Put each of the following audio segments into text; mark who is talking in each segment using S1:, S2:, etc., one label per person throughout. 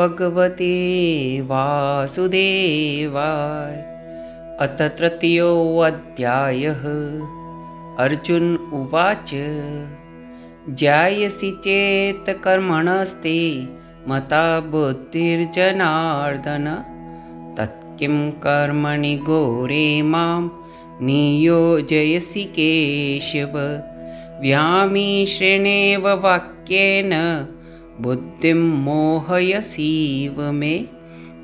S1: भगवते वासुदेवाय। अथ तृतीयोऽध्यायः। अर्जुन उवाच जायसि चेत् कर्मणस्ते मता बुद्धिर्जनार्दन तत्किं कर्मणि घोरे मां नियोजयसि केशव। व्यामिश्रेणेव वाक्येन बुद्धिं मोहयसीव मे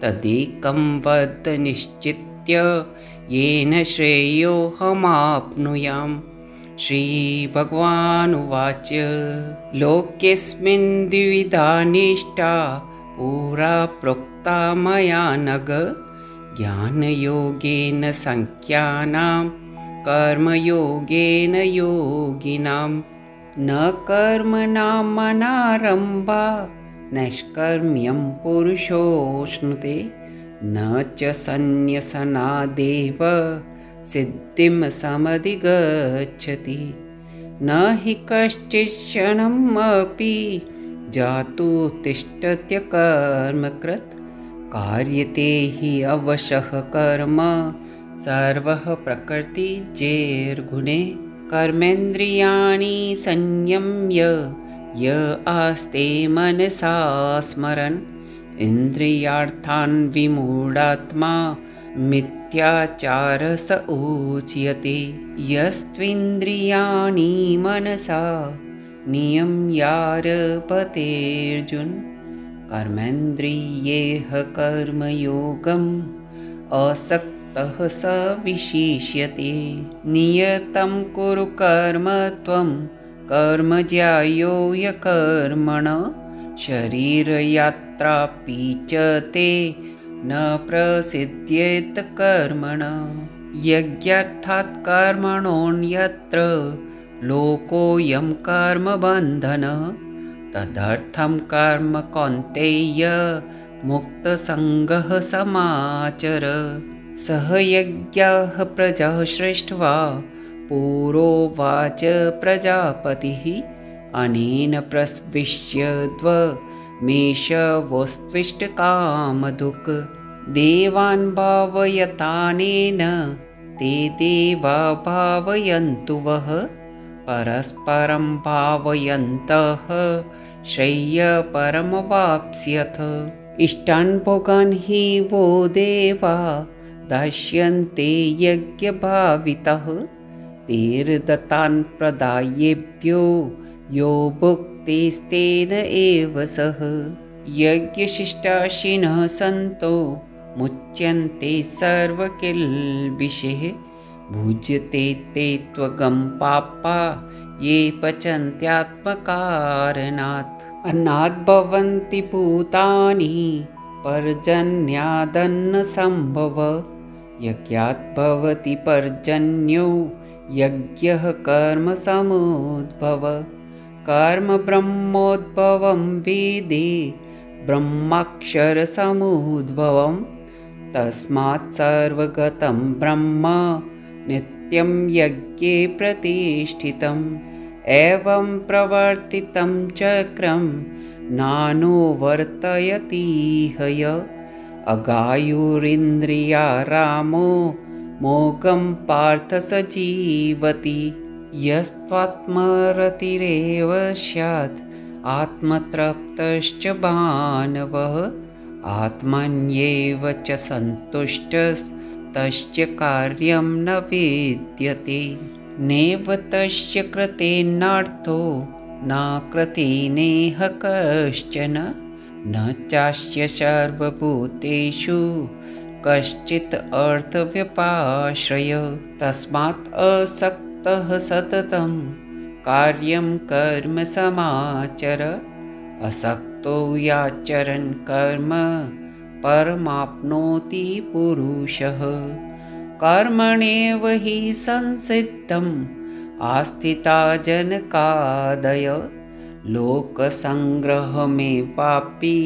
S1: तदेकं वद निश्चित्य येन श्रेयोऽहमाप्नुयाम्। श्रीभगवानुवाच लोकेऽस्मिन् द्विविधा निष्ठा पुरा प्रोक्ता मया नघ। ज्ञानयोगेन सांख्यानां कर्मयोगेन योगिनां। न कर्मणामनारम्भा नैष्कर्म्यं पुरुषोऽश्नुते न च सन्न्यसनादेव सिद्धिं समधिगच्छति। न हि कश्चित् क्षणमपि जातु तिष्ठत्यकर्मकृत् कार्यते हि अवशः कर्म सर्वः प्रकृतिजैर्गुणे। कर्मेन्द्रियाणि संयम्य य आस्ते मनसा स्मरन् इन्द्रियार्थान् विमूढात्मा मिथ्याचारः स उच्यते। यस्त्विन्द्रियाणि मनसा नियम्यारभतेऽर्जुन कर्मेन्द्रियैः कर्मयोगम् असक्तः स विशिष्यते। नियतं कुरु कर्म त्वं कर्म ज्यायो ह्यकर्मणः शरीरयात्रापि च ते न प्रसिद्ध्येत कर्मणः। यज्ञार्थात् कर्मणोऽन्यत्र लोकोऽयं कर्मबन्धनः तदर्थं कर्म कौन्तेय मुक्तसङ्गः समाचर। सह यज्ञः प्रजाः सृष्ट्वा पुरोवाच प्रजापतिः अनेन प्रस्विष्यध्वमेषवोस्त्विष्टकामधुक्। देवान् भावयतानेन ते देवा भावयन्तु वः परस्परं भावयन्तः श्रेयःपरमवाप्स्यथ। इष्टान् भोगान् हि वो देवा दास्यन्ते यज्ञभावितः तैर्दत्तान् प्रदायेभ्यो यो भुक्तेस्तेन एव सः। यज्ञशिष्टाशिनः सन्तो मुच्यन्ते सर्वकिल्बिषैः भुज्यते ते त्वगं पापा ये पचन्त्यात्मकारणात्। अन्नात् भवन्ति भूतानि पर्जन्यादन्नसम्भव यज्ञात् भवति पर्जन्यो यज्ञः कर्म समुद्भव। कर्म ब्रह्मोद्भवं वेदे ब्रह्माक्षरसमुद्भवं तस्मात् सर्वगतं ब्रह्म नित्यं यज्ञे प्रतिष्ठितम्। एवं प्रवर्तितं चक्रं नानुवर्तयति हय अगायुरिन्द्रियारामो मोघं पार्थ स जीवति। यस्त्वात्मरतिरेव स्यात् आत्मतृप्तश्च मानवः आत्मन्येव च सन्तुष्टस्तस्य कार्यं न विद्यते। नैव तस्य कृतेनार्थो न कृतेनेह कश्चन न चास्य सर्वभूतेषु कश्चित् अर्थव्यपाश्रय। तस्मात् असक्तः सततं कार्यं कर्म समाचर असक्तो याचरन् कर्म परमाप्नोति पुरुषः। कर्मणेव हि संसिद्धम् आस्थिता जनकादय लोकसङ्ग्रहमेवापि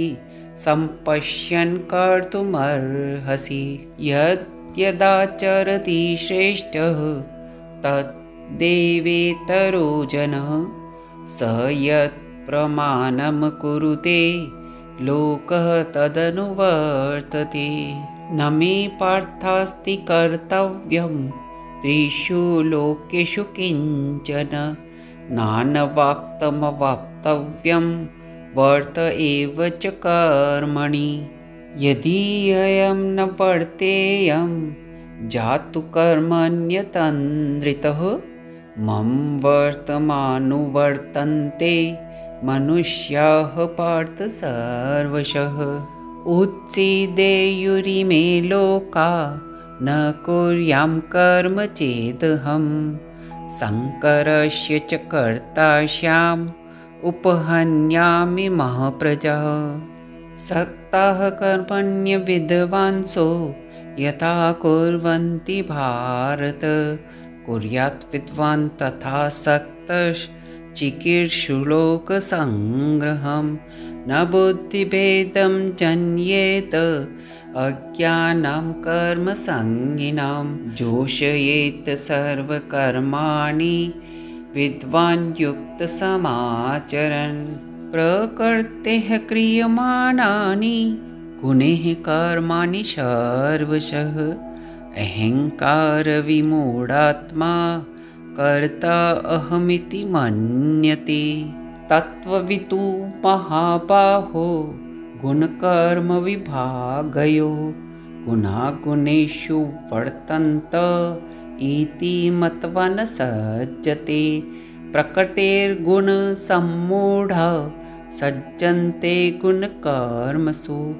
S1: सम्पश्यन् कर्तुमर्हसि। यद्यदाचरति श्रेष्ठः तद्देवेतरो जनः स यत् प्रमाणं कुरुते लोकः तदनुवर्तते। न मे पार्थास्ति कर्तव्यं त्रिषु लोकेषु किञ्चन, नानवाप्तमवाप्तव्यं वर्त एव च कर्मणि। यदि अयं न वर्तेयं जातु कर्मण्यतन्द्रितः, मम वर्तमानुवर्तन्ते मनुष्याः पार्थ सर्वशः। उत्सीदेयुरिमे लोका न कुर्यां कर्म चेदहं, शङ्करस्य च कर्ता स्याम् उपहन्यामि महाप्रजा। सक्ताः कर्मण्य विद्वांसो यथा कुर्वन्ति भारत, कुर्यात् विद्वान् तथा सक्तश्चिकीर्षुलोकसङ्ग्रहं। न बुद्धिभेदं जन्येत अज्ञानां कर्मसङ्गिनां, जोषयेत् सर्वकर्माणि विद्वान् युक्तसमाचरन्। प्रकृतेः क्रियमाणानि गुणैः कर्माणि सर्वशः, अहङ्कारविमूढात्मा कर्ता अहमिति मन्यते। तत्त्ववितु महाबाहो गुणकर्मविभागयो, गुणागुणेषु वर्तन्त इति मत्वा न सज्जते। प्रकृतेर्गुणसम्मूढा सज्जन्ते गुणकर्मसु,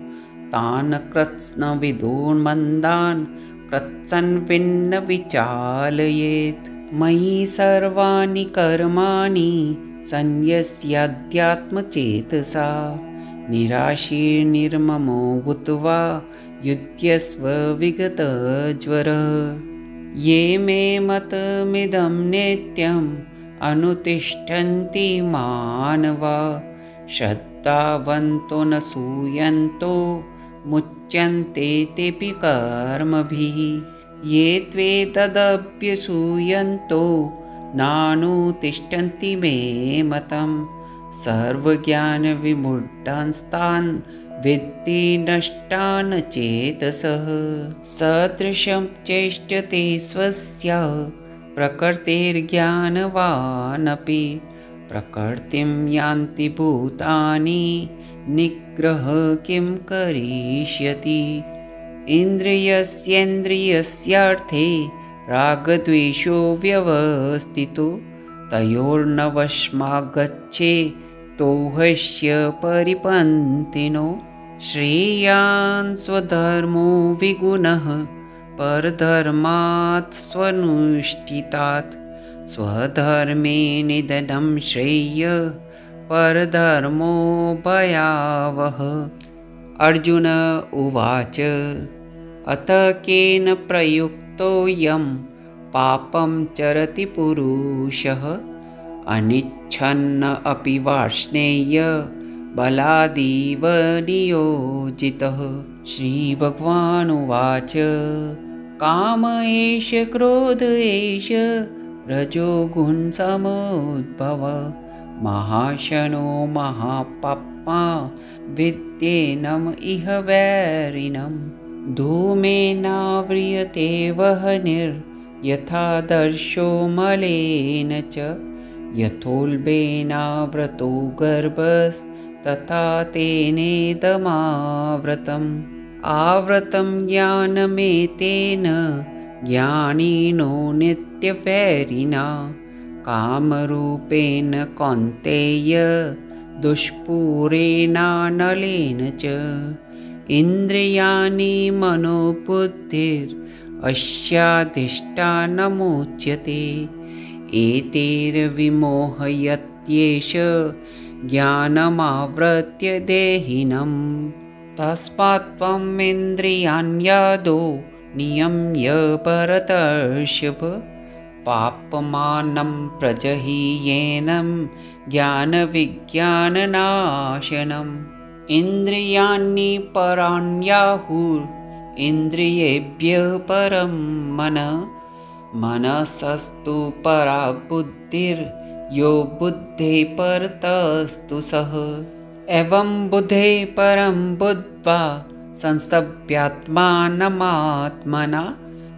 S1: तान् कृत्स्नविदुर्मन्दान् कृत्स्नं विन्न विचालयेत्। मयि सर्वाणि कर्माणि सन्न्यस्याध्यात्मचेतसा, निराशीर्निर्ममो भूत्वा युध्यस्व विगतज्वरः। ये मे मतमिदं नित्यम् अनुतिष्ठन्ति मानवा, श्रद्धावन्तो न सूयन्तो मुच्यन्ते तेऽपि कर्मभिः। ये त्वेतदभ्यसूयन्तो नानुतिष्ठन्ति मे मतं, सर्वज्ञानविमूढांस्तान् विद्धि नष्टान् चेतसः। सदृशं चेष्टते स्वस्य प्रकृतेर्ज्ञानवानपि, प्रकृतिं यान्ति भूतानि निग्रह किं करिष्यति। इन्द्रियस्येन्द्रियस्यार्थे रागद्वेषो व्यवस्थितो, तयोर्न वशमागच्छेतो ह्यस्य परिपन्थिनो। श्रेयान् स्वधर्मो विगुणः परधर्मात् स्वनुष्ठितात्, स्वधर्मे निधनं श्रेय परधर्मो भयावह। अर्जुन उवाच अथ केन प्रयुक्तोऽयं पापं चरति पुरुषः, अनिच्छन्न अपि वार्ष्णेय बलादीव नियोजितः। श्रीभगवानुवाच काम एष क्रोध एष रजोगुणसमुद्भव, महाशनो महापाप्मा विद्येनम इह वैरिणम्। धूमेनाव्रियते वह्निर्यथादर्शो मलेन च, यथोल्बेनावृतो गर्भस्तथा तेनेदमावृतम्। आवृतं ज्ञानमेतेन ज्ञानिनो नित्यवैरिणा, कामरूपेण कौन्तेय दुष्पूरेणानलेन च। इन्द्रियाणि मनोबुद्धिरस्याधिष्ठानमुच्यते, एतैर्विमोहयत्येष ज्ञानमावृत्य देहिनम्। तस्मात् त्वम् इन्द्रियाण्यादौ नियम्य भरतर्षभ, पापमानं प्रजह्येनं ज्ञानविज्ञाननाशनम्। इन्द्रियाणि पराण्याहुरिन्द्रियेभ्यः परं मनः, मनसस्तु परा बुद्धिर्यो बुद्धेः परतस्तु सः। एवं बुद्धे परं बुद्ध्वा संस्तभ्यात्मानमात्मना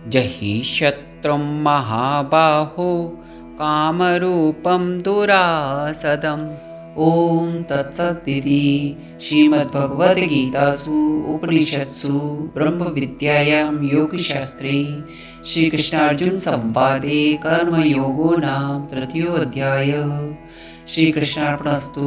S1: जहि शत्रुं महाबाहो कामरूपं दुरासदम्। ओम तत्सत् इति श्रीमद्भगवद्गीतासु उपनिषत्सु ब्रह्मविद्यायां योगशास्त्रे श्रीकृष्णार्जुन संवादे कर्मयोगो नाम तृतीयोऽध्यायः। श्रीकृष्णार्पणस्तु।